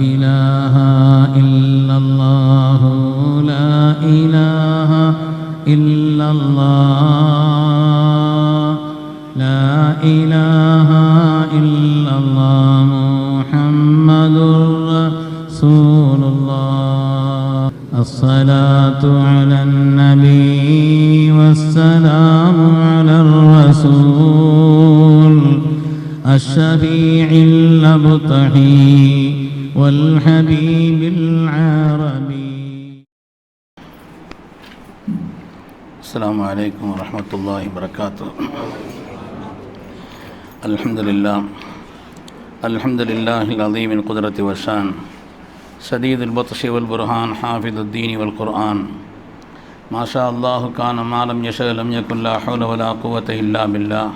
إله إلا الله لا إله إلا الله لا إله إلا الله محمد رسول الله الصلاة على النبي والسلام على الرسول الشفيع الأبطحي والحبيب العربي. السلام عليكم ورحمة الله وبركاته. الحمد لله العظيم القدرة والشان شديد البطش والبرهان حافظ الدين والقرآن ما شاء الله كان ما لم يشاء لم يكن لا حول ولا قوة إلا بالله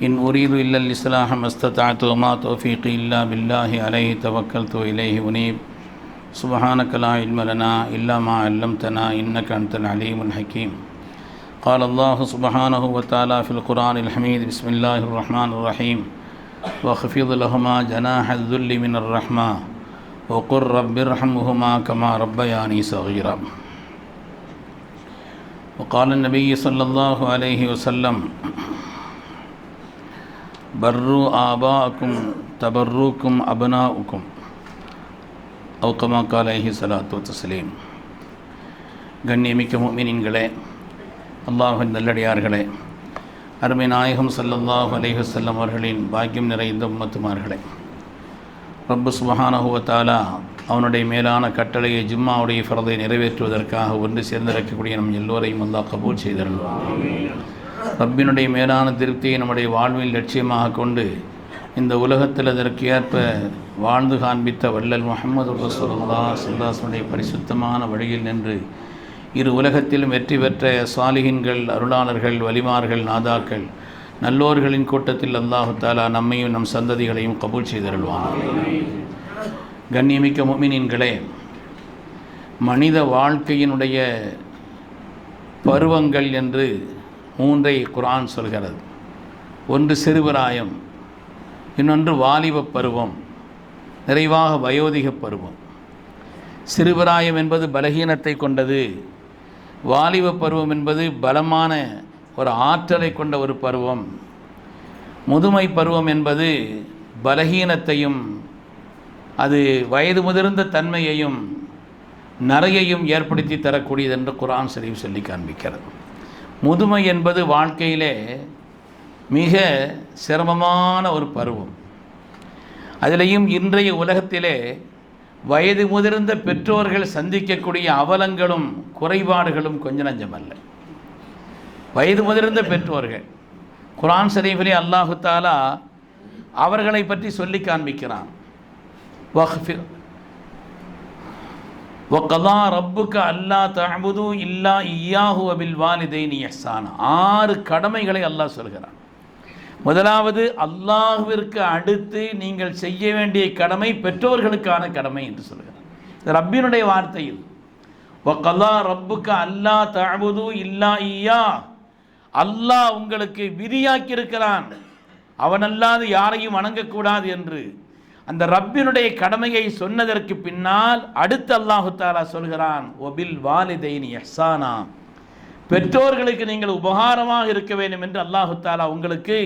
إن أريد إلا الإصلاح ما استطعت وما توفيقي إلا بالله عليه توكلت وإليه أنيب سبحانك لا علم لنا إلا ما علمتنا إنك أنت العليم الحكيم. قال الله سبحانه وتعالى في القرآن الحميد بسم الله الرحمن الرحيم واخفض لهما جناح الذل من الرحمة وقل رب ارحمهما كما ربياني صغيرا. وقال النبي صلى الله عليه وسلم بروا آباءكم تبروكم أبناؤكم أو كما قال عليه الصلاة والتسليم. கண்ணியமிக்க முஃமினீன்களே, அல்லாஹ்வின் நல்லடியார்களே, அருமை நாயகம் ஸல்லல்லாஹு அலைஹி வஸல்லம் அவர்களின் பாக்கியம் நிறைந்த உம்மத்துமார்களே, ரப்பு சுப்ஹானஹு வ தஆலா அவனுடைய மேலான கட்டளையை ஜும்மாவுடைய ஃபர்தை நிறைவேற்றுவதற்காக ஒன்று சேர்ந்திருக்கக்கூடிய நம் எல்லோரையும் அல்லாஹ் கபூல் செய்தருள்வான். ரப்பினுடைய மேலான திருப்தியை நம்முடைய வாழ்வில் லட்சியமாக கொண்டு இந்த உலகத்தில் அதற்கு ஏற்ப வாழ்ந்து காண்பித்த வல்லல் முஹம்மது ரசூலுல்லாஹ் ஸல்லல்லாஹு அலைஹி வஸல்லம் பரிசுத்தமான வழியில் நின்று இரு உலகத்திலும் வெற்றி பெற்ற சாலிஹின்கள், அருளாளர்கள், வலிமார்கள், நாதாக்கள், நல்லோர்களின் கூட்டத்தில் அல்லாஹு தஆலா நம்மையும் நம் சந்ததிகளையும் கபூல் செய்தருள்வான். கண்ணியமிக்க முஃமினீன்களே, மனித வாழ்க்கையினுடைய பருவங்கள் என்று மூன்றை குர்ஆன் சொல்கிறது. ஒன்று சிறுபிராயம், இன்னொன்று வாலிப பருவம், நிறைவாக வயோதிக பருவம். சிறுபிராயம் என்பது பலகீனத்தை கொண்டது, வாலிப பருவம் என்பது பலமான ஒரு ஆற்றலை கொண்ட ஒரு பருவம், முதுமை பருவம் என்பது பலகீனத்தையும் அது வயது முதிர்ந்த தன்மையையும் நரையையும் ஏற்படுத்தி தரக்கூடியது என்று குர்ஆன் ஷரீஃப் சொல்லி காண்பிக்கிறது. முதுமை என்பது வாழ்க்கையிலே மிக சிரமமான ஒரு பருவம். அதிலேயும் இன்றைய உலகத்திலே வயது முதிர்ந்த பெற்றோர்கள் சந்திக்கக்கூடிய அவலங்களும் குறைபாடுகளும் கொஞ்ச நஞ்சமல்ல. வயது முதிர்ந்த பெற்றோர்கள் குர்ஆன் ஷரீஃபிலே அல்லாஹு தஆலா அவர்களை பற்றி சொல்லி காண்பிக்கிறான். وَقَضَى رَبُّكَ أَلَّا تَعْبُدُوا إِلَّا إِيَّاهُ وَبِالْوَالِدَيْنِ إِحْسَانًا. 6 கடமைகளை அல்லாஹ் சொல்கிறான். முதலாவது, அல்லாஹ்விற்கு அடுத்து நீங்கள் செய்ய வேண்டிய கடமை பெற்றோர்களுக்கான கடமை என்று சொல்கிறார். ரப்பினுடைய வார்த்தையில் وَقَضَى رَبُّكَ أَلَّا تَعْبُدُوا إِلَّا إِيَّاهُ, அல்லாஹ் உங்களுக்கு விதியாக்கி இருக்கிறான் அவனல்லாது யாரையும் வணங்கக்கூடாது என்று. அந்த ரப்பினுடைய கடமையை சொன்னதற்கு பின்னால் அடுத்து அல்லாஹு தஆலா சொல்கிறான் வபில் வாலிதைனி இஹ்சானா, பெற்றோர்களுக்கு நீங்கள் உபகாரமாக இருக்க வேண்டும் என்று அல்லாஹு தஆலா உங்களுக்கு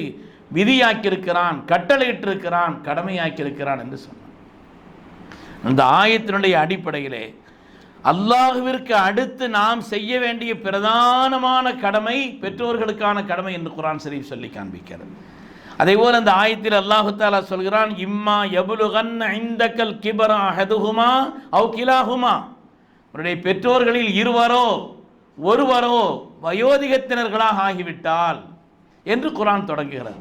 விதியாக்கியிருக்கிறான், கட்டளையிட்டிருக்கிறான், கடமையாக்கியிருக்கிறான் என்று சொன்னான். அந்த ஆயத்தினுடைய அடிப்படையிலே அல்லாஹ்விற்கு அடுத்து நாம் செய்ய வேண்டிய பிரதானமான கடமை பெற்றோர்களுக்கான கடமை என்று குர்ஆன் ஷரீஃப் சொல்லி காண்பிக்கிறது. அதேபோல் அந்த ஆயத்தில் அல்லாஹு தஆலா சொல்கிறான் இம்மா யபுலுகன்ன இந்தக்கல் கிபர அஹதுஹுமா அவ் கிலாஹுமா, உன்னுடைய பெற்றோர்களில் இருவரோ ஒருவரோ வயோதிகத்தினர்களாக ஆகிவிட்டால் என்று குர்ஆன் தொடங்குகிறது.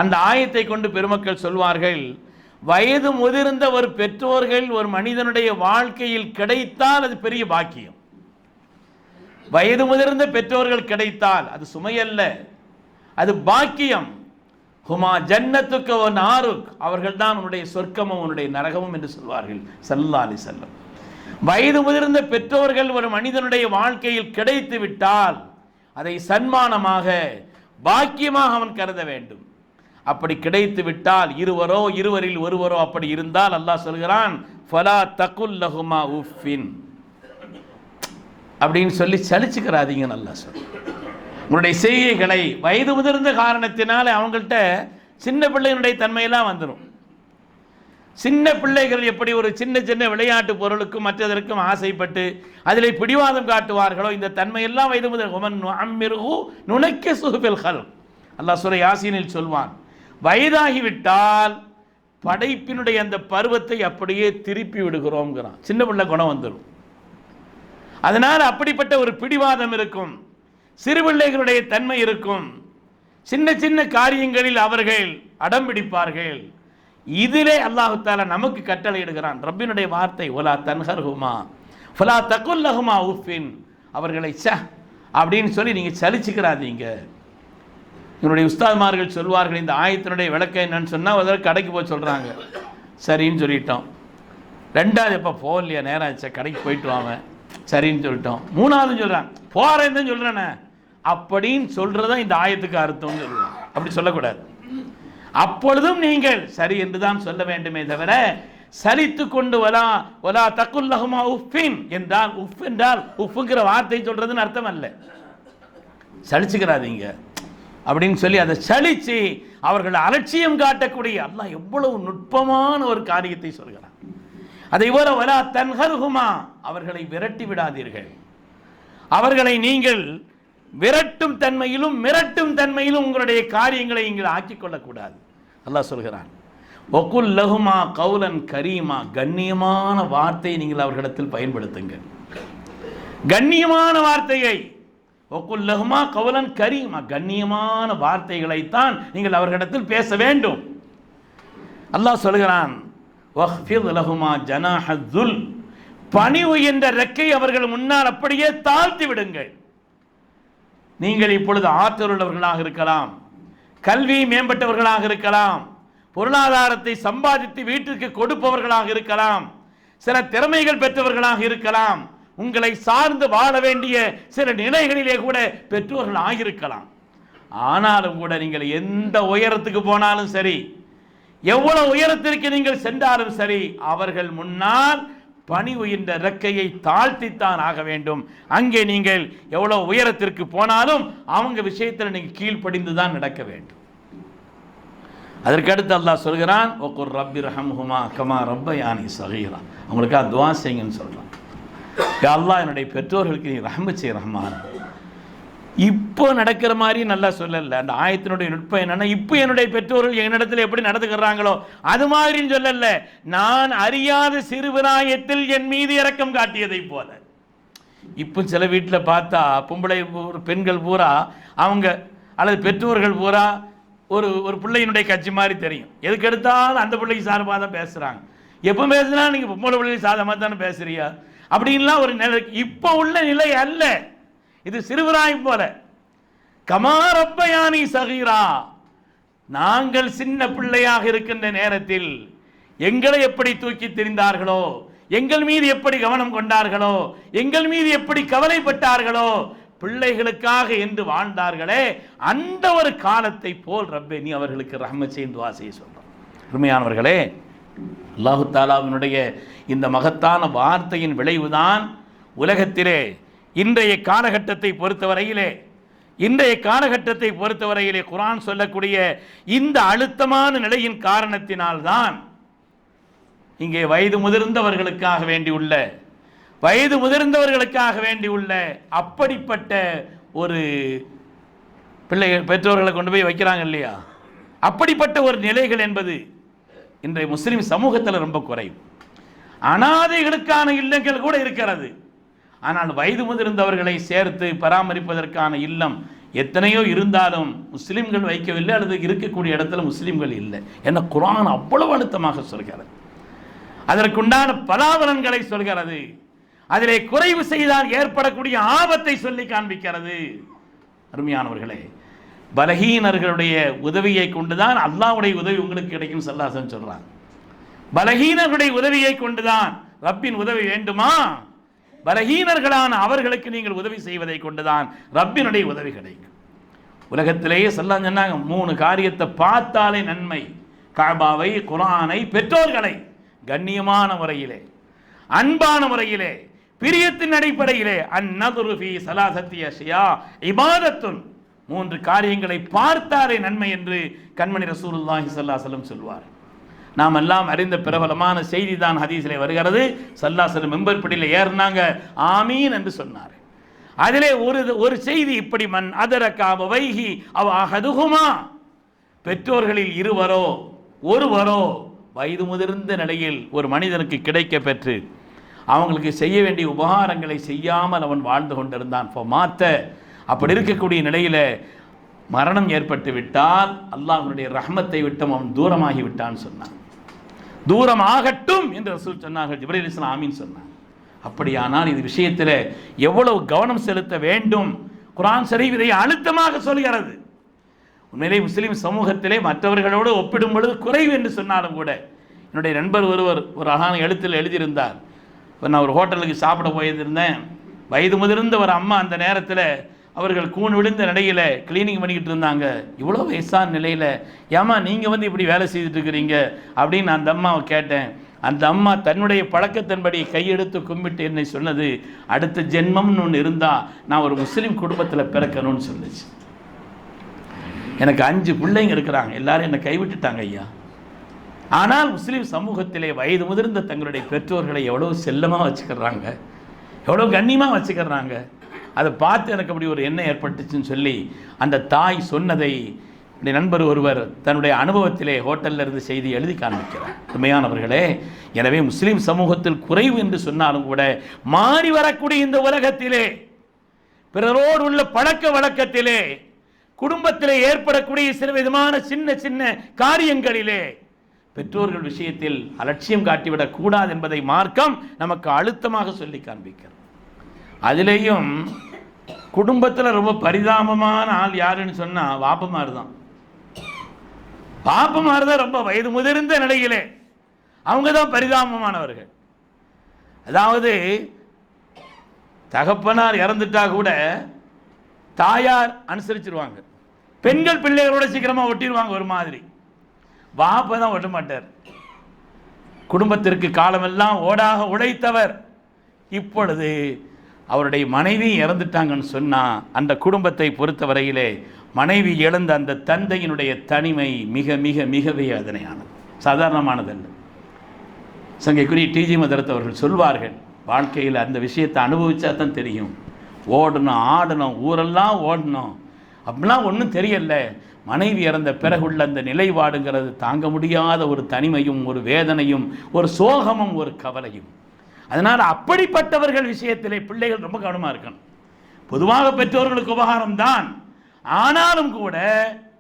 அந்த ஆயத்தை கொண்டு பெருமக்கள் சொல்வார்கள், வயது முதிர்ந்த ஒரு பெற்றோர்கள் ஒரு மனிதனுடைய வாழ்க்கையில் கிடைத்தால் அது பெரிய பாக்கியம். வயது முதிர்ந்த பெற்றோர்கள் கிடைத்தால் அது சுமையல்ல, அது பாக்கியம். ஹுமா ஜன்னத்துக்கு ஒ நாருக், அவர்கள் தான் உன்னுடைய சொர்க்கமும் உன்னுடைய நரகமும் என்று சொல்வார்கள் ஸல்லல்லாஹு அலைஹி வஸல்லம். வயது முதிர்ந்த பெற்றோர்கள் ஒரு மனிதனுடைய வாழ்க்கையில் கிடைத்து விட்டால் அதை சன்மானமாக பாக்கியமாக அவன் கருத வேண்டும். அப்படி கிடைத்து விட்டால் இருவரோ இருவரில் ஒருவரோ அப்படி இருந்தால் அல்லாஹ் சொல்கிறான் ஃபலா தகுல் லஹுமா உஃபின் அப்படின்னு சொல்லி சலிச்சுக்கிறாதீங்கன்னு அல்லாஹ் சொல்றான். உங்களுடைய செய்கைகளை வயது முதிர்ந்த காரணத்தினால அவங்கள்ட்ட சின்ன பிள்ளைகளுடைய தன்மையெல்லாம் வந்துடும். சின்ன பிள்ளைகள் எப்படி ஒரு சின்ன சின்ன விளையாட்டு பொருளுக்கும் மற்றதற்கும் ஆசைப்பட்டு அதில் பிடிவாதம் காட்டுவார்களோ இந்த தன்மையெல்லாம் வயது முதல் நுணைக்க சுகுபில் ஹல் அல்லாஹ் சூரா யாசீனில் சொல்வான். வயதாகிவிட்டால் படைப்பினுடைய அந்த பருவத்தை அப்படியே திருப்பி விடுகிறோம்ங்கிறான். சின்ன பிள்ளை குணம் வந்துடும். அதனால் அப்படிப்பட்ட ஒரு பிடிவாதம் இருக்கும், சிறு பிள்ளைகளுடைய தன்மை இருக்கும், சின்ன சின்ன காரியங்களில் அவர்கள் அடம் பிடிப்பார்கள். இதிலே அல்லாஹு தஆலா நமக்கு கட்டளை இடுகிறான். ரப்பினுடைய வார்த்தை ஒலா தன்ஹர்ஹுமா ஃபலா தகுல் லஹுமா உஃபின், அவர்களை அப்படின்னு சொல்லி நீங்கள் சலிச்சுக்கிறாதீங்க. என்னுடைய உஸ்தாத்மார்கள் சொல்வார்கள் இந்த ஆயத்தினுடைய விளக்கம் என்னன்னு சொன்னால் ஒரு கடைக்கு போய் சொல்கிறாங்க, சரின்னு சொல்லிட்டோம். ரெண்டாவது எப்போ போகலையா, நேரம் ஆச்சா, கடைக்கு போயிட்டு வாங்க, சரின்னு சொல்லிட்டோம். மூணாவது சொல்கிறாங்க போகிறேன்னு தான் சொல்கிறேண்ணே அப்படின்னு சொல்கிறதா இந்த ஆயத்துக்கு அர்த்தம்னு சொல்லுவாங்க. அப்படி சொல்லக்கூடாது. அப்பொழுதும் நீங்கள் சரி என்று தான் சொல்ல வேண்டுமே தவிர சலித்து கொண்டு வலா தகுல் லஹுமா உஃபின் என்றால் உஃப் என்றால் உஃப்ங்கிற வார்த்தை சொல்றதுன்னு அர்த்தம் அல்ல. சலிச்சுக்கிறாதீங்க அப்படின்னு சொல்லி அதை சலிச்சு அவர்கள் அலட்சியம் காட்டக்கூடிய அல்லாஹ் எவ்வளவு நுட்பமான ஒரு காரியத்தை சொல்கிறான். அதை போல வலா தன்ஹர்ஹுமா, அவர்களை விரட்டி விடாதீர்கள். அவர்களை நீங்கள் விரட்டும் தன்மையிலும் மிரட்டும் தன்மையிலும் உங்களுடைய காரியங்களை நீங்கள் ஆக்கிக் கொள்ளக்கூடாது. அல்லாஹ் சொல்கிறான் வகுல் லஹுமா கௌலன் கரீமா, கண்ணியமான வார்த்தையை நீங்கள் அவர்களிடத்தில் பயன்படுத்துங்கள். கண்ணியமான வார்த்தையை வகுல் லஹுமா கௌலன் கரீமா, கண்ணியமான வார்த்தைகளைத்தான் நீங்கள் அவர்களிடத்தில் பேச வேண்டும். அல்லாஹ் சொல்கிறான் வஹ்ஃபித் லஹுமா ஜனாஹுல், பணிவு என்ற ரெக்கை அவர்கள் முன்னால் அப்படியே தாழ்த்தி விடுங்கள். நீங்கள் இப்பொழுது ஆற்றலுள்ளவர்களாக இருக்கலாம், கல்வி மேம்பட்டவர்களாக இருக்கலாம், பொருளாதாரத்தை சம்பாதித்து வீட்டிற்கு கொடுப்பவர்களாக இருக்கலாம், சில திறமைகள் பெற்றவர்களாக இருக்கலாம், உங்களை சார்ந்து வாழ வேண்டிய சில நிலைகளிலே கூட பெற்றோர்கள் ஆகியிருக்கலாம். ஆனாலும் கூட நீங்கள் எந்த உயரத்துக்கு போனாலும் சரி, எவ்வளவு உயரத்திற்கு நீங்கள் சென்றாலும் சரி, அவர்கள் முன்னால் பணிவு என்ற ரெக்கையை தாழ்த்தித்தான் ஆக வேண்டும். அங்கே நீங்கள் எவ்வளவு உயரத்திற்கு போனாலும் அவங்க விஷயத்தில் நீங்கள் கீழ்ப்படிந்து தான் நடக்க வேண்டும். அதற்கடுத்து அல்லாஹ் சொல்கிறான் வகுர் ரப்பி ரஹம்ஹுமா கமா ரப்பயானி ஸகீரா, அவங்களுக்காக துஆ செய்யுங்கன்னு சொல்கிறான். யா அல்லாஹ், என்னுடைய பெற்றோர்களுக்கு நீ ரஹ்மத் செய் ரஹ்மான். இப்போ நடக்கிற மாதிரி நல்லா சொல்லலை. அந்த ஆயத்தினுடைய நுட்பம் என்னன்னா, இப்போ என்னுடைய பெற்றோர்கள் என்னிடத்தில் எப்படி நடந்துக்கிறாங்களோ அது மாதிரின்னு சொல்லல, நான் அறியாத சிறுபிராயத்தில் என் மீது இரக்கம் காட்டியதை போல. இப்போ சில வீட்டில் பார்த்தா பொம்பளை பெண்கள் பூரா அவங்க அல்லது பெற்றோர்கள் பூரா ஒரு ஒரு பிள்ளையினுடைய கட்சி மாதிரி தெரியும். எதுக்கு எடுத்தாலும் அந்த பிள்ளைக்கு சார்பாக தான் பேசுகிறாங்க. எப்போ பேசுனா நீங்கள் பொம்பளை பிள்ளைக்கு சாதமாக தானே பேசுறியா அப்படின்லாம் ஒரு நிலை இப்போ உள்ள நிலை அல்ல. இது சிறுபிராயம் போல. கமா ரப்பயானி ஸகீரா, நாங்கள் சின்ன பிள்ளையாக இருக்கின்ற நேரத்தில் எங்களை எப்படி தூக்கி திரிந்தார்களோ, எங்கள் மீது எப்படி கவனம் கொண்டார்களோ, எங்கள் மீது எப்படி கவலைப்பட்டார்களோ, பிள்ளைகளுக்காக என்று வாழ்ந்தார்களே, அந்த ஒரு காலத்தை போல் ரப்பே நீ அவர்களுக்கு ரஹ்மத் செய்து துஆ செய்ய சொல்றோம். அருமையானவர்களே, அல்லாஹு தஆலாவினுடைய இந்த மகத்தான வார்த்தையின் விளைவுதான் உலகத்திலே இன்றைய காலகட்டத்தை பொறுத்தவரையிலே குர்ஆன் சொல்லக்கூடிய இந்த அழுத்தமான நிலையின் காரணத்தினால்தான் இங்கே வயது முதிர்ந்தவர்களுக்காக வேண்டியுள்ள அப்படிப்பட்ட ஒரு பெற்றோர்களை கொண்டு போய் வைக்கிறாங்க இல்லையா, அப்படிப்பட்ட ஒரு நிலைகள் என்பது இன்றைய முஸ்லிம் சமூகத்தில் ரொம்ப குறையும். அனாதைகளுக்கான இல்லங்கள் கூட இருக்கிறது. ஆனால் வயது முதிர்ந்தவர்களை சேர்த்து பராமரிப்பதற்கான இல்லம் எத்தனையோ இருந்தாலும் முஸ்லிம்கள் வைக்கவில்லை, அல்லது இருக்கக்கூடிய இடத்துல முஸ்லிம்கள் இல்லை. என்ன குர்ஆன் அவ்வளவு அழுத்தமாக சொல்கிறது, அதற்குண்டான பலாபலன்களை சொல்கிறது, அதிலே குறைவு செய்தால் ஏற்படக்கூடிய ஆபத்தை சொல்லி காண்பிக்கிறது. அருமையானவர்களே, பலகீனர்களுடைய உதவியை கொண்டுதான் அல்லாஹ்வுடைய உதவி உங்களுக்கு கிடைக்கும் ஸல்லல்லாஹு அலைஹி வஸல்லம் சொல்றாங்க. பலகீனர்களுடைய உதவியை கொண்டுதான் ரப்பின் உதவி வேண்டுமா, பலகீனர்களான அவர்களுக்கு நீங்கள் உதவி செய்வதை கொண்டுதான் ரப்பினுடைய உதவி கிடைக்கும். உலகத்திலேயே சொன்னாங்க 3 காரியத்தை பார்த்தாலே நன்மை: கஅபாவை, குர்ஆனை, பெற்றோர்களை. கண்ணியமான முறையிலே, அன்பான முறையிலே, பிரியத்தின் அடிப்படையிலே அந்நதுரு ஃபீ ஸலாஸத்தி அஷ்யா இபாதத்துன், 3 காரியங்களை பார்த்தாலே நன்மை என்று கண்மணி ரசூலுல்லாஹி ஸல்லல்லாஹு அலைஹி வஸல்லம் சொல்வார். நாம் எல்லாம் அறிந்த பிரபலமான செய்தி தான் ஹதீஸிலே வருகிறது. ஸல்லல்லாஹு அலைஹி வஸல்லம் மெம்பர் படியில் ஏறினாங்க, ஆமீன் என்று சொன்னார். அதிலே ஒரு செய்தி இப்படி: மன் அதரக அபவைஹி அவ் அஹதுஹுமா, பெற்றோர்களில் இருவரோ ஒருவரோ வயது முதிர்ந்த நிலையில் ஒரு மனிதனுக்கு கிடைக்க பெற்று அவங்களுக்கு செய்ய வேண்டிய உபகாரங்களை செய்யாமல் அவன் வாழ்ந்து கொண்டிருந்தான். மாத்த அப்படி இருக்கக்கூடிய நிலையில் மரணம் ஏற்பட்டு விட்டால் அல்லாஹ்வுடைய ரஹ்மத்தை விட்டும் அவன் தூரமாகி விட்டான்னு சொன்னான். தூரம் ஆகட்டும் என்று ரசூல் சொன்னார்கள். ஜிப்ரீல் அலைஹிஸ்ஸலாம் ஆமீன் சொன்னான். அப்படியானால் இது விஷயத்தில் எவ்வளவு கவனம் செலுத்த வேண்டும். குர்ஆன் ஷரீஃப் இதை அழுத்தமாக சொல்கிறது. உண்மையிலே முஸ்லீம் சமூகத்திலே மற்றவர்களோடு ஒப்பிடும் பொழுது குறைவு என்று சொன்னாலும் கூட, என்னுடைய நண்பர் ஒருவர் ஒரு அழகான எழுத்தில் எழுதியிருந்தார். இப்போ நான் ஒரு ஹோட்டலுக்கு சாப்பிட போயிருந்தேன். வயது முதிர்ந்த ஒரு அம்மா அந்த நேரத்தில் அவர்கள் கூண் விழுந்த நிலையில் கிளீனிங் பண்ணிக்கிட்டு இருந்தாங்க. இவ்வளோ வயசான நிலையில் ஏமா நீங்கள் வந்து இப்படி வேலை செய்துட்டு இருக்கிறீங்க அப்படின்னு அந்த அம்மாவை கேட்டேன். அந்த அம்மா தன்னுடைய பழக்கத்தின்படி கையெடுத்து கும்பிட்டு என்னை சொன்னது, அடுத்த ஜென்மம்னு ஒன்று இருந்தால் நான் ஒரு முஸ்லீம் குடும்பத்தில் பிறக்கணும்னு சொல்லுச்சு. எனக்கு 5 பிள்ளைங்க இருக்கிறாங்க, எல்லாரும் என்னை கைவிட்டுட்டாங்க ஐயா. ஆனால் முஸ்லீம் சமூகத்திலே வயது முதிர்ந்த தங்களுடைய பெற்றோர்களை எவ்வளோ செல்லமாக வச்சுக்கிறாங்க, எவ்வளோ கண்ணியமாக வச்சுக்கிறாங்க. அதை பார்த்து எனக்கு அப்படி ஒரு எண்ணம் ஏற்பட்டுச்சுன்னு சொல்லி அந்த தாய் சொன்னதை என்னுடைய நண்பர் ஒருவர் தன்னுடைய அனுபவத்திலே ஹோட்டலில் இருந்து செய்தி எழுதி காண்பிக்கிறார். உண்மையானவர்களே, எனவே முஸ்லீம் சமூகத்தில் குறைவு என்று சொன்னாலும் கூட மாறி வரக்கூடிய இந்த உலகத்திலே பிறரோடு உள்ள பழக்க வழக்கத்திலே குடும்பத்திலே ஏற்படக்கூடிய சில விதமான சின்ன சின்ன காரியங்களிலே பெற்றோர்கள் விஷயத்தில் அலட்சியம் காட்டிவிடக் கூடாது என்பதை மார்க்கம் நமக்கு அழுத்தமாக சொல்லி காண்பிக்கிறது. அதிலேயும் குடும்பத்தில் ரொம்ப பரிதாபமான ஆள் யாருன்னு சொன்னால் வாப்பமார் தான். வாப்பமார் தான் ரொம்ப வயது முதிர்ந்த நிலையிலே அவங்க தான் பரிதாபமானவர்கள். அதாவது தகப்பனார் இறந்துட்டா கூட தாயார் அனுசரிச்சிருவாங்க, பெண்கள் பிள்ளைகளோட சீக்கிரமாக ஒட்டிடுவாங்க ஒரு மாதிரி. வாப்ப தான் ஒட்ட மாட்டார். குடும்பத்திற்கு காலமெல்லாம் ஓடாக உழைத்தவர் இப்பொழுது அவருடைய மனைவி இறந்துட்டாங்கன்னு சொன்னால் அந்த குடும்பத்தை பொறுத்தவரையிலே மனைவி இழந்த அந்த தந்தையினுடைய தனிமை மிக மிக மிக வேதனையானது, சாதாரணமானதல்ல. சங்கைக்குரிய டிஜி மதரத் அவர்கள் சொல்வார்கள், வாழ்க்கையில் அந்த விஷயத்தை அனுபவிச்சா தான் தெரியும். ஓடணும், ஆடணும், ஊரெல்லாம் ஓடணும் அப்படிலாம் ஒன்றும் தெரியல. மனைவி இறந்த பிறகுள்ள அந்த நிலைப்பாடுங்கிறது தாங்க முடியாத ஒரு தனிமையும் ஒரு வேதனையும் ஒரு சோகமும் ஒரு கவலையும். அதனால் அப்படிப்பட்டவர்கள் விஷயத்திலே பிள்ளைகள் ரொம்ப கவனமாக இருக்கணும். பொதுவாக பெற்றோர்களுக்கு உபகாரம் தான், ஆனாலும் கூட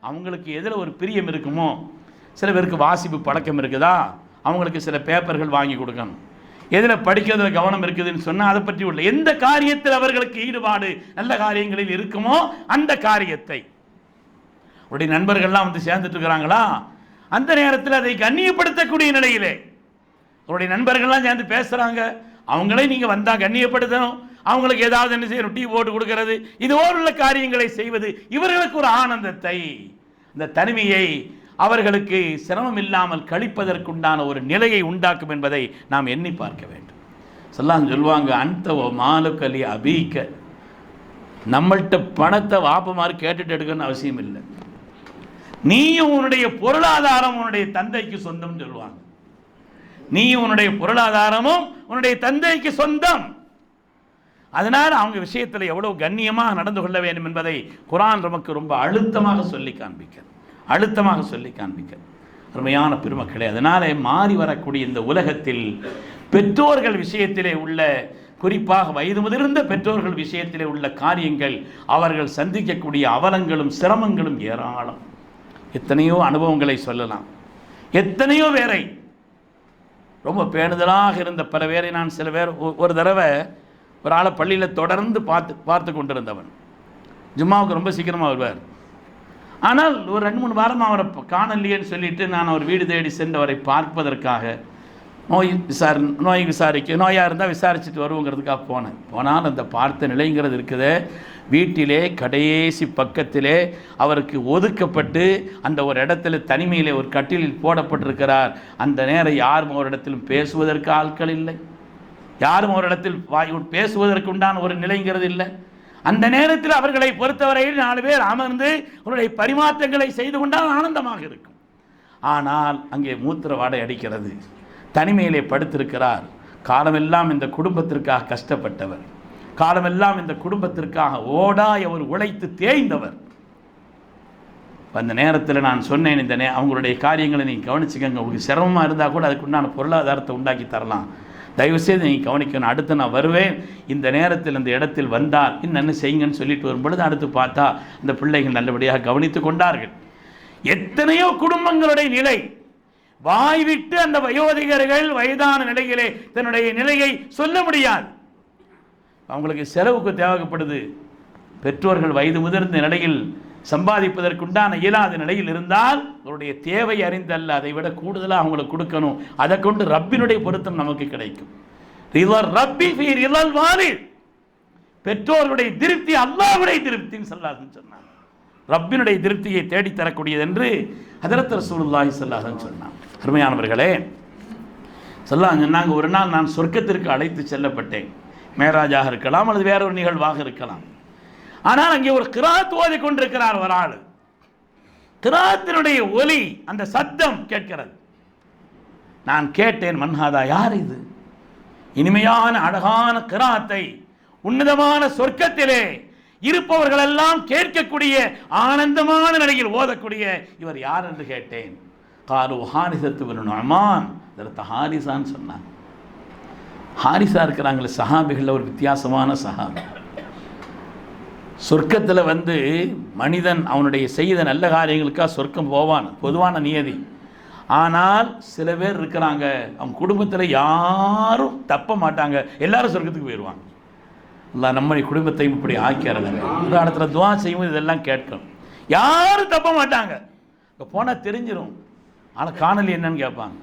அவங்களுக்கு எதில் ஒரு பிரியம் இருக்குமோ, சில பேருக்கு வாசிப்பு பழக்கம் இருக்குதா, அவங்களுக்கு சில பேப்பர்கள் வாங்கி கொடுக்கணும். எதில் படிக்கிறதுல கவனம் இருக்குதுன்னு சொன்னால் அதை பற்றி உள்ள எந்த காரியத்தில் அவர்களுக்கு ஈடுபாடு நல்ல காரியங்களில் இருக்குமோ அந்த காரியத்தை. அவருடைய நண்பர்கள்லாம் வந்து சேர்ந்துட்டு இருக்கிறாங்களா, அந்த நேரத்தில் அதை கண்ணியப்படுத்தக்கூடிய நிலையிலே அவருடைய நண்பர்கள்லாம் சேர்ந்து பேசுகிறாங்க, அவங்களே நீங்கள் வந்தால் கண்ணியப்படுத்தணும், அவங்களுக்கு ஏதாவது என்ன செய்யணும், டீ போட்டு கொடுக்கறது, இது உள்ள காரியங்களை செய்வது இவர்களுக்கு ஒரு ஆனந்தத்தை, இந்த தனிமையை அவர்களுக்கு சிரமம் இல்லாமல் கழிப்பதற்குண்டான ஒரு நிலையை உண்டாக்கும் என்பதை நாம் எண்ணி பார்க்க வேண்டும். சொல்லுவாங்க, அந்த மாலுக்கலி அபீக்க, நம்மள்கிட்ட பணத்தை வாப்பமாறு கேட்டுட்டு எடுக்கணும்னு அவசியம் இல்லை, நீயும் உன்னுடைய பொருளாதாரம் உன்னுடைய தந்தைக்கு சொந்தம் சொல்லுவாங்க. நீயும் உன்னுடைய பொருளாதாரமும் உன்னுடைய தந்தைக்கு சொந்தம். அதனால் அவங்க விஷயத்தில் எவ்வளவு கண்ணியமாக நடந்து கொள்ள வேண்டும் என்பதை குர்ஆன் நமக்கு ரொம்ப அழுத்தமாக சொல்லி காண்பிக்கிறது, அழுத்தமாக சொல்லி காண்பிக்கிறது. அருமையான பெருமக்களே, அதனாலே மாறி வரக்கூடிய இந்த உலகத்தில் பெற்றோர்கள் விஷயத்திலே உள்ள, குறிப்பாக வயது முதிர்ந்த பெற்றோர்கள் விஷயத்திலே உள்ள காரியங்கள், அவர்கள் சந்திக்கக்கூடிய அவலங்களும் சிரமங்களும் ஏராளம். எத்தனையோ அனுபவங்களை சொல்லலாம், எத்தனையோ பேரை, ரொம்ப பேணுதலாக இருந்த பல பேரை நான் சில பேர், ஒரு தடவை ஒரு ஆளை பள்ளியில் தொடர்ந்து பார்த்து கொண்டிருந்தவன், ஜும்மாவுக்கு ரொம்ப சீக்கிரமாக வருவார். ஆனால் ஒரு 2-3 வாரமாக அவரை காணலையேன்னு சொல்லிட்டு நான் அவர் வீடு தேடி சென்று அவரை பார்ப்பதற்காக நோய் விசாரிக்க, நோயாக இருந்தால் விசாரிச்சுட்டு வருவோங்கிறதுக்காக போனேன். போனால் அந்த பார்த்த நிலைங்கிறது இருக்குது, வீட்டிலே கடைசி பக்கத்திலே அவருக்கு ஒதுக்கப்பட்டு அந்த ஒரு இடத்துல தனிமையிலே ஒரு கட்டிலில் போடப்பட்டிருக்கிறார். அந்த நேரம் யாரும் அவரிடத்திலும் பேசுவதற்கு ஆட்கள் இல்லை, யாரும் அவரிடத்தில் பேசுவதற்கு உண்டான ஒரு நிலைங்கிறது இல்லை. அந்த நேரத்தில் அவர்களை பொறுத்தவரையில் 4 பேர் அமர்ந்து அவருடைய பரிமாற்றங்களை செய்து கொண்டால் ஆனந்தமாக இருக்கும். ஆனால் அங்கே மூத்திர வாடை அடிக்கிறது, தனிமையிலே படுத்திருக்கிறார். காலமெல்லாம் இந்த குடும்பத்திற்காக கஷ்டப்பட்டவர், காலமெல்லாம் இந்த குடும்பத்திற்காக ஓடாய் அவர் உழைத்து தேய்ந்தவர். அந்த நேரத்தில் நான் சொன்னேன், இந்த அவங்களுடைய காரியங்களை நீங்கள் கவனிச்சுக்கங்க. உங்களுக்கு சிரமமாக இருந்தால் கூட அதுக்குண்டான பொருளாதாரத்தை உண்டாக்கி தரலாம், தயவுசெய்து நீங்கள் கவனிக்கணும். அடுத்து நான் வருவேன், இந்த நேரத்தில் இந்த இடத்தில் வந்தால் இன்னென்ன செய்யுங்கன்னு சொல்லிட்டு வரும்பொழுது அடுத்து பார்த்தா அந்த பிள்ளைகள் நல்லபடியாக கவனித்து கொண்டார்கள். எத்தனையோ குடும்பங்களுடைய நிலை வாய்விட்டு அந்த வயோதிகர்கள் வயதான நிலையிலே தன்னுடைய நிலையை சொல்ல முடியாது. அவங்களுக்கு செலவுக்கு தேவைப்படுது. பெற்றோர்கள் வயது முதிர்ந்த நிலையில் சம்பாதிப்பதற்குண்டான இயலாத நிலையில் இருந்தால் அவருடைய தேவை அறிந்தல்ல, அதை விட கூடுதலாக அவங்களுக்கு கொடுக்கணும். அதை கொண்டு ரப்பினுடைய பொருத்தம் நமக்கு கிடைக்கும். பெற்றோருடைய திருப்தி அல்லாஹ்வுடைய திருப்தின்னு சொன்னார். ரப்பினுடைய திருப்தியை தேடித்தரக்கூடியது என்று ஹதரத் ரசூலுல்லாஹி ஸல்லல்லாஹு அலைஹி வஸல்லம் சொன்னார். அருமையானவர்களே, சொன்னாங்க, ஒரு நாள் நான் சொர்க்கத்திற்கு அழைத்து செல்லப்பட்டேன். மேராஜாக இருக்கலாம் அல்லது வேறொரு நிகழ்வாக இருக்கலாம். ஆனால் அங்கே ஒரு கிராத் ஓதி கொண்டிருக்கிறார் ஒரு ஆள். கிராத்தினுடைய ஒலி, அந்த சத்தம் கேட்கிறது. நான் கேட்டேன், மன்ஹாதா, யார் இது? இனிமையான அழகான கிராத்தை உன்னதமான சொர்க்கத்திலே இருப்பவர்கள் எல்லாம் கேட்கக்கூடிய ஆனந்தமான நிலையில் ஓதக்கூடிய இவர் யார் என்று கேட்டேன். காலு ஹாரிஸத்து பின் நுஅமான். அதற்கு ஹாரிஸான்னு சொன்னாங்க. ஹாரிஸா இருக்கிறாங்களே சஹாபிகளில் ஒரு வித்தியாசமான சஹாபி. சொர்க்கத்தில் மனிதன் அவனுடைய செய்த நல்ல காரியங்களுக்காக சொர்க்கம் போவான், பொதுவான நியதி. ஆனால் சில பேர் இருக்கிறாங்க, அவங்க குடும்பத்தில் யாரும் தப்ப மாட்டாங்க, எல்லாரும் சொர்க்கத்துக்கு போயிடுவாங்க. அல்லா நம்முடைய குடும்பத்தையும் இப்படி ஆக்கிடுறாங்க. உதாரணத்தில் துவா செய்யும்போது இதெல்லாம் கேட்கும். யாரும் தப்ப மாட்டாங்க, இப்போ போனால் தெரிஞ்சிடும். ஆனால் காணொலி என்னன்னு கேட்பாங்க.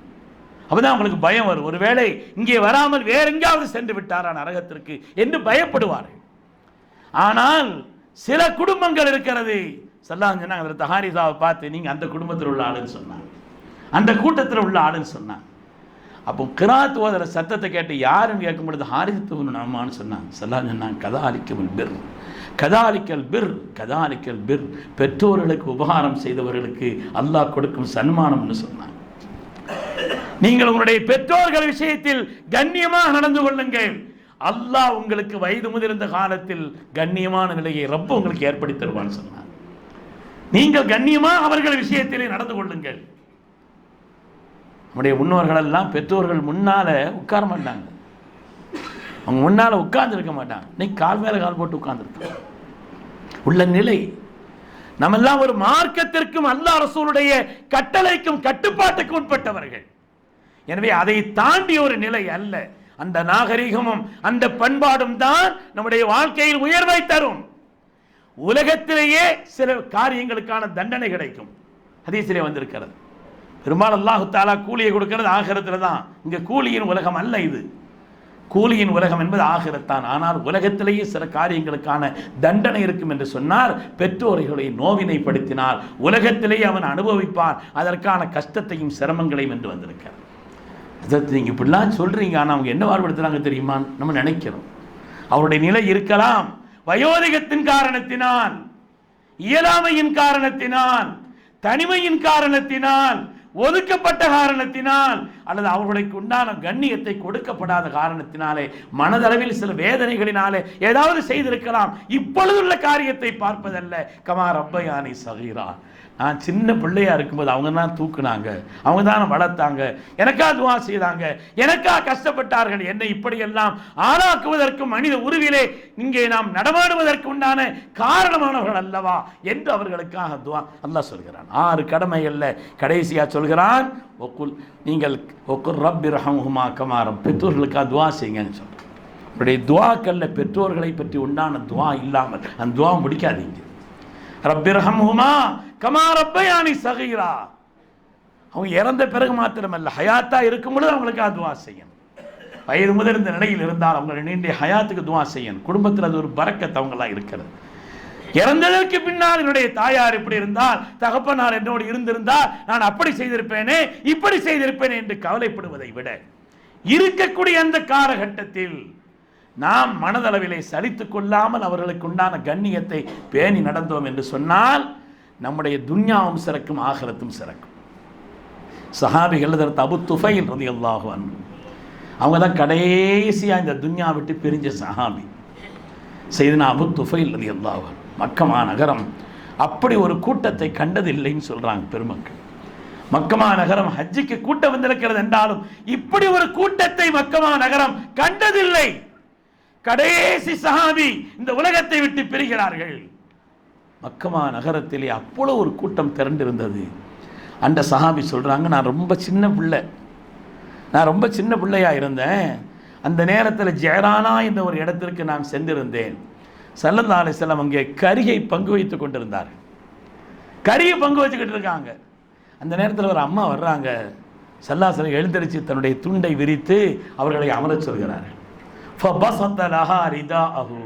அப்போதான் அவங்களுக்கு பயம் வரும், ஒருவேளை இங்கே வராமல் வேற எங்கேயாவது சென்று விட்டாரா நரகத்திற்கு என்று பயப்படுவார்கள். ஆனால் சில குடும்பங்கள் இருக்கிறது. ஸல்லல்லாஹு அலைஹி வஸல்லம் தஹாரிஸாவை பார்த்து, நீங்கள் அந்த குடும்பத்தில் உள்ள ஆளுன்னு சொன்னாங்க, அந்த கூட்டத்தில் உள்ள ஆளுன்னு சொன்னாங்க. அப்போ கிராத் ஓதுற சத்தத்தை கேட்டு யாருன்னு கேட்கும் பொழுது ஹாரிஸத்து பின் நுஅமான்னு சொன்னாங்க. ஸல்லல்லாஹு அலைஹி வஸல்லம் கதாலிக்கல் பிர், கதாலிக்கல் பிர், கதாலிக்கல் பிர், பெற்றோர்களுக்கு உபகாரம் செய்தவர்களுக்கு அல்லாஹ் கொடுக்கும் சன்மானம்னு சொன்னாங்க. நீங்கள் உங்களுடைய பெற்றோர்கள் விஷயத்தில் கண்ணியமாக நடந்து கொள்ளுங்கள், அல்லாஹ் உங்களுக்கு வயது முதிர்ந்த காலத்தில் கண்ணியமான நிலையை ரப்ப உங்களுக்கு ஏற்படுத்தி தருவான்னு சொன்னார். நீங்கள் கண்ணியமாக அவர்கள் விஷயத்திலே நடந்து கொள்ளுங்கள். நம்முடைய முன்னோர்கள் எல்லாம் பெற்றோர்கள் முன்னால உட்கார மாட்டாங்க, அவங்க முன்னால உட்கார்ந்து இருக்க மாட்டாங்க. இன்னைக்கு கால் மேல கால் போட்டு உட்கார்ந்துருக்க உள்ள நிலை. நம்ம எல்லாம் ஒரு மார்க்கத்திற்கும் அல்லாஹ் ரசூலுடைய கட்டளைக்கும் கட்டுப்பாட்டுக்கு உட்பட்டவர்கள். எனவே அதை தாண்டி ஒரு நிலை அல்ல. அந்த நாகரிகமும் அந்த பண்பாடும் தான் நம்முடைய வாழ்க்கையில் உயர்வை தரும். உலகத்திலேயே சில காரியங்களுக்கான தண்டனை கிடைக்கும், ஹதீஸிலே வந்திருக்கிறது. பெரும்பாலும் அல்லாஹு தஆலா கூலியை கொடுக்கிறது ஆகிரத்தில் தான். இங்கே கூலியின் உலகம் அல்ல, இது கூலியின் உலகம் என்பது ஆகிரத்தான். ஆனால் உலகத்திலேயே சில காரியங்களுக்கான தண்டனை இருக்கும் என்று சொன்னார். பெற்றோர்களை நோவினைப்படுத்தினால் உலகத்திலேயே அவன் அனுபவிப்பான் அதற்கான கஷ்டத்தையும் சிரமங்களையும் என்று வந்திருக்கிறார். அதற்கு நீங்கள் இப்படிலாம் சொல்கிறீங்க, ஆனால் அவங்க என்ன வார்ப்படுத்துகிறாங்க தெரியுமா? நம்ம நினைக்கிறோம் அவருடைய நிலை இருக்கலாம், வயோதிகத்தின் காரணத்தினால், இயலாமையின் காரணத்தினால், தனிமையின் காரணத்தினால், ஒதுக்கப்பட்ட காரணத்தினால், அல்லது அவர்களுக்கு உண்டான கண்ணியத்தை கொடுக்கப்படாத காரணத்தினாலே, மனதளவில் சில வேதனைகளினாலே ஏதாவது செய்திருக்கலாம். இப்பொழுதுள்ள காரியத்தை பார்ப்பதல்ல. கமா ரப்பயானி சகீரா, நான் சின்ன பிள்ளையா இருக்கும்போது அவங்க தான் தூக்குனாங்க, அவங்க தான் வளர்த்தாங்க, எனக்கா துவா செய்தாங்க, எனக்கா கஷ்டப்பட்டார்கள், என்னை இப்படியெல்லாம் ஆளாக்குவதற்கும் மனித உருவிலே இங்கே நாம் நடமாடுவதற்கு உண்டான காரணமானவர்கள் அல்லவா என்று அவர்களுக்காக துவா அல்லாஹ் சொல்கிறான். 6 கடமைகள்ல கடைசியா சொல்கிறான், நீங்கள் ரப்பிர்ஹம்ஹுமா கமா ரப், பெற்றோர்களுக்காக துவா செய்யுங்கன்னு சொல்றேன். உங்களுடைய துவாக்கல்ல பெற்றோர்களை பற்றி உண்டான துவா இல்லாமல் அந்த துவா முடிக்காதீங்க. ரப்பிர்ஹம்ஹுமா கமா ரப்பயானி சகீரா, அவங்க இறந்த பிறகு மாத்திரமல்ல, ஹயாத்தா இருக்கும் பொழுது அவங்களுக்கு துவா செய்யணும். வயது முதிர்ந்த நிலையில் இருந்தால் அவங்க நீண்ட ஹயாத்துக்கு துவா செய்யணும். குடும்பத்தில் அது ஒரு பரக்கத் அவங்களாம் இருக்கிறது. இறந்ததற்கு பின்னால் என்னுடைய தாயார் இப்படி இருந்தால், தகப்பனார் என்னோடு இருந்திருந்தால் நான் அப்படி செய்திருப்பேனே, இப்படி செய்திருப்பேனே என்று கவலைப்படுவதை விட, இருக்கக்கூடிய அந்த காலகட்டத்தில் நாம் மனதளவிலே சலித்துக் கொள்ளாமல் அவர்களுக்கு உண்டான கண்ணியத்தை பேணி நடந்தோம் என்று சொன்னால் நம்முடைய துன்யாவும் சிறக்கும், ஆகிரத்தும் சிறக்கும். சஹாபிகள் அபு துஃபைல் ரலியல்லாஹு அன்ஹு, அவங்க தான் கடைசியாக இந்த துன்யா விட்டு பிரிஞ்ச சஹாபி. சையதுனா அபு துஃபைல் ரலியல்லாஹு அன்ஹு மக்கமா நகரம் அப்படி ஒரு கூட்டத்தை கண்டதில்லைன்னு சொல்றாங்க பெருமக்கள். மக்கமா நகரம் ஹஜ்ஜுக்கு கூட்டம் வந்திருக்கிறது என்றாலும் இப்படி ஒரு கூட்டத்தை மக்கமா நகரம் கண்டதில்லை. கடைசி சஹாபி இந்த உலகத்தை விட்டு பிரிகிறார்கள். மக்கமா நகரத்திலே அவ்வளவு ஒரு கூட்டம் திரண்டிருந்தது. அந்த சஹாபி சொல்றாங்க, நான் ரொம்ப சின்ன பிள்ளையா இருந்தேன். அந்த நேரத்தில் ஜெயரானா என்ற ஒரு இடத்திற்கு நான் சென்றிருந்தேன். ஸல்லல்லாஹு அலைஹி வஸல்லம் அங்கே கரியை பங்கு வைத்து கொண்டிருந்தார். கரியை பங்கு வச்சுக்கிட்டு இருக்காங்க. அந்த நேரத்தில் ஒரு அம்மா வர்றாங்க. ஸல்லல்லாஹு அலைஹி வஸல்லம் எழுந்தரிச்சு தன்னுடைய துண்டை விரித்து அவர்களை அமரச் சொல்கிறார். ஃபபஸத லஹா ரிதாஅஹு,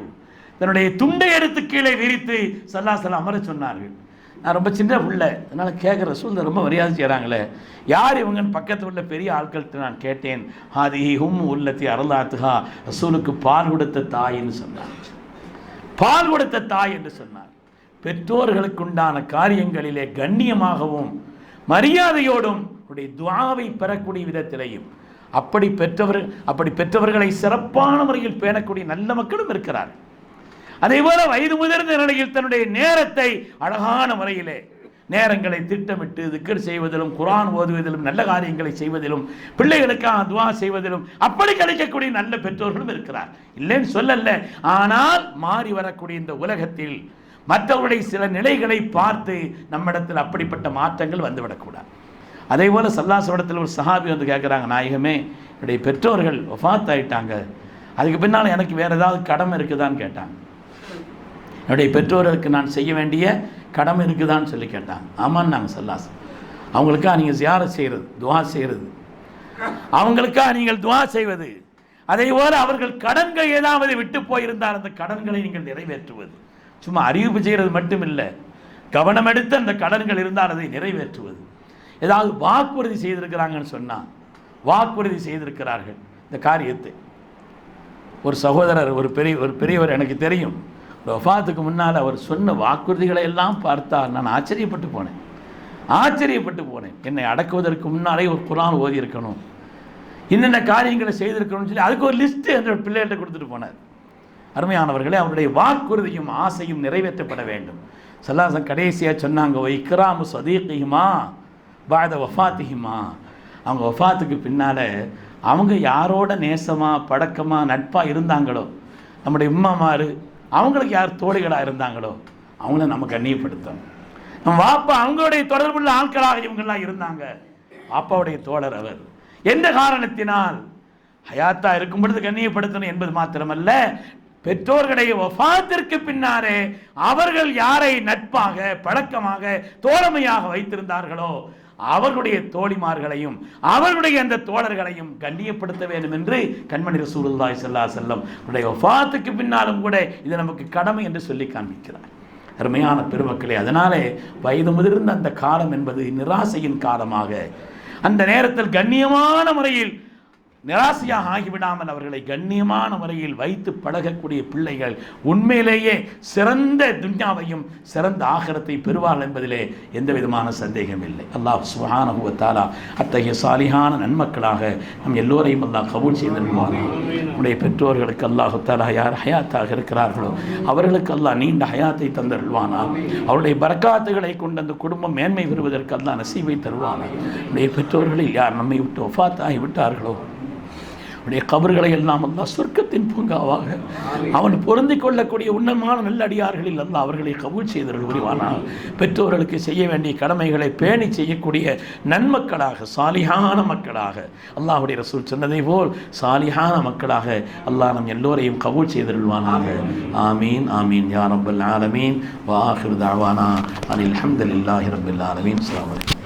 தன்னுடைய துண்டை எடுத்து கீழே விரித்து ஸல்லல்லாஹு அலைஹி வஸல்லம் அமரச் சொன்னார்கள். நான் ரொம்ப சின்ன பிள்ளை, அதனால் கேட்குற ரசூல் ரொம்ப மரியாதை செய்கிறாங்களே, யார் இவங்கன்னு பக்கத்தில் உள்ள பெரிய ஆட்கள்கிட்ட நான் கேட்டேன். ஹாதிஹி ஹும் உள்ளத்தி அருளாத்துஹா, ரசூலுக்கு பால் கொடுத்த தாயின்னு சொன்னார். பால் கொடுத்த தாய் என்று சொன்னார். பெற்றோர்களுக்கு உண்டான காரியங்களிலே கண்ணியமாகவும் மரியாதையோடும் உடைய துஆவை பெறக்கூடிய விதத்திலேயும் அப்படி பெற்றவர்களை சிறப்பான முறையில் பேணக்கூடிய நல்ல மக்களும் இருக்கிறார். அதேபோல வயது முதிர்ந்த நிலையில் தன்னுடைய நேரத்தை அழகான முறையிலே நேரங்களை திட்டமிட்டு திக்ர் செய்வதிலும், குர்ஆன் ஓதுவதிலும், நல்ல காரியங்களை செய்வதிலும், பிள்ளைகளுக்காக துஆ செய்வதிலும் அப்படி கிடைக்கக்கூடிய நல்ல பெற்றோர்களும் இருக்கிறார். இல்லைன்னு சொல்லல. ஆனால் மாறி வரக்கூடிய இந்த உலகத்தில் மற்றவருடைய சில நிலைகளை பார்த்து நம்மிடத்தில் அப்படிப்பட்ட மாற்றங்கள் வந்துவிடக்கூடாது. அதே போல ஸல்லல்லாஹு ஒரு சஹாபி வந்து கேட்குறாங்க, நாயகமே, என்னுடைய பெற்றோர்கள் வஃபாத் ஆயிட்டாங்க, அதுக்கு பின்னால் எனக்கு வேறு ஏதாவது கடமை இருக்குதான்னு கேட்டாங்க. என்னுடைய பெற்றோர்களுக்கு நான் செய்ய வேண்டிய கடமை இருக்குதான்னு சொல்லி கேட்டாங்க. ஆமான்னு நாங்கள் ஸல்லல்லாஹு அலைஹி வஸல்லம், அவங்களுக்காக நீங்கள் ஜியாரத் செய்கிறது, துஆ செய்கிறது, அவங்களுக்காக நீங்கள் துஆ செய்வது, அதே போல அவர்கள் கடன்கள் ஏதாவது விட்டு போயிருந்தால் அந்த கடன்களை நீங்கள் நிறைவேற்றுவது, சும்மா அறிவிப்பு செய்கிறது மட்டும் இல்லை, கவனம் எடுத்து அந்த கடன்கள் இருந்தால் அதை நிறைவேற்றுவது. ஏதாவது வாக்குறுதி செய்திருக்கிறாங்கன்னு சொன்னால், வாக்குறுதி செய்திருக்கிறார்கள் இந்த காரியத்தை. ஒரு சகோதரர், ஒரு பெரியவர் எனக்கு தெரியும், வஃபாத்துக்கு முன்னால் அவர் சொன்ன வாக்குறுதிகளை எல்லாம் பார்த்தால் நான் ஆச்சரியப்பட்டு போனேன். என்னை அடக்குவதற்கு முன்னாலே ஒரு குர்ஆன் ஓதி இருக்கணும், என்னென்ன காரியங்களை செய்திருக்கணும்னு சொல்லி அதுக்கு ஒரு லிஸ்ட்டு அந்த பிள்ளைகிட்ட கொடுத்துட்டு போனார். அருமையானவர்களே, அவருடைய வாக்குறுதியும் ஆசையும் நிறைவேற்றப்பட வேண்டும். ஸல்லல்லாஹு அலைஹி வஸல்லம் கடைசியாக சொன்னாங்க, இக்ராமு சதீகிஹிமா பாத வஃபாத்திஹிமா, அவங்க வஃபாத்துக்கு பின்னால் அவங்க யாரோட நேசமாக பழக்கமாக நட்பாக இருந்தாங்களோ, நம்முடைய உம்மாமாரு அவங்களுக்கு யார் தோழிகளாக இருந்தாங்களோ அவங்கள நம்ம கண்ணியப்படுத்தணும். நம்ம வாப்பா அவங்களுடைய தொடர்புள்ள ஆட்களாக இவங்கெல்லாம் இருந்தாங்க, வாப்பாவுடைய தோழர் அவர். எந்த காரணத்தினால் ஹயாத்தா இருக்கும் பொழுது கண்ணியப்படுத்தணும் என்பது மாத்திரமல்ல, பெற்றோர்களுடைய வஃபாத்திற்கு பின்னாலே அவர்கள் யாரை நட்பாக பழக்கமாக தோழமையாக வைத்திருந்தார்களோ அவர்களுடைய தோழிமார்களையும் அவர்களுடைய அந்த தோழர்களையும் கண்ணியப்படுத்த வேண்டும் என்று கண்மணி ரசூலுல்லாஹி ஸல்லல்லாஹு அலைஹி வஸல்லம் உடைய வஃபாத்துக்கு பின்னாலும் கூட இது நமக்கு கடமை என்று சொல்லி காண்பிக்கிறார். அருமையான பெருமக்களே, அதனாலே வயது முதிர்ந்த அந்த காலம் என்பது நிராசையின் காலமாக, அந்த நேரத்தில் கண்ணியமான முறையில் நிராசையாக ஆகிவிடாமல் அவர்களை கண்ணியமான முறையில் வைத்து பழகக்கூடிய பிள்ளைகள் உண்மையிலேயே சிறந்த துன்யாவையும் சிறந்த ஆகிரத்தை பெறுவார்கள் என்பதிலே எந்த விதமான சந்தேகம் இல்லை. அல்லாஹ் சுப்ஹானஹு வ தஆலா அத்தகைய சாலிஹான நன்மக்களாக நம் எல்லோரையும் அல்லாஹ் கபூல் செய்திருவார். நம்முடைய பெற்றோர்களுக்கு அல்லாஹ் தஆலா யார் ஹயாத்தாக இருக்கிறார்களோ அவர்களுக்கு அல்லாஹ் நீண்ட ஹயாத்தை தந்தருள்வானா. அவருடைய பரக்காத்துகளை கொண்டு அந்த குடும்பம் மேன்மை பெறுவதற்கு அல்லாஹ் நசீபை தருவானா. நம்முடைய பெற்றோர்களில் யார் நம்மை விட்டு வஃபாத் ஆகிவிட்டார்களோ அவருடைய கபர்களை எல்லாம் அல்லாஹ் சொர்க்கத்தின் பூங்காவாக அவன் பொருந்திக் கொள்ளக்கூடிய உன்னதமான நல்லடியார்களில் அல்லாஹ் அவர்களை கபூல் செய்தல் புரிவானாக. பெற்றோர்களுக்கு செய்ய வேண்டிய கடமைகளை பேணி செய்யக்கூடிய நன்மக்களாக சாலிஹான மக்களாக அல்லாஹ்வுடைய ரசூல் சொன்னதை போல் சாலிஹான மக்களாக அல்லாஹ் நம் எல்லோரையும் கபூல் செய்தருள்வானாக. ஆமீன் ஆமீன் யா ரப்பல் ஆலமீன். வ ஆகிரு தஅவானா அனில் ஹம்துலில்லாஹி ரப்பில் ஆலமீன். அஸ்ஸலாமு அலைக்கும்.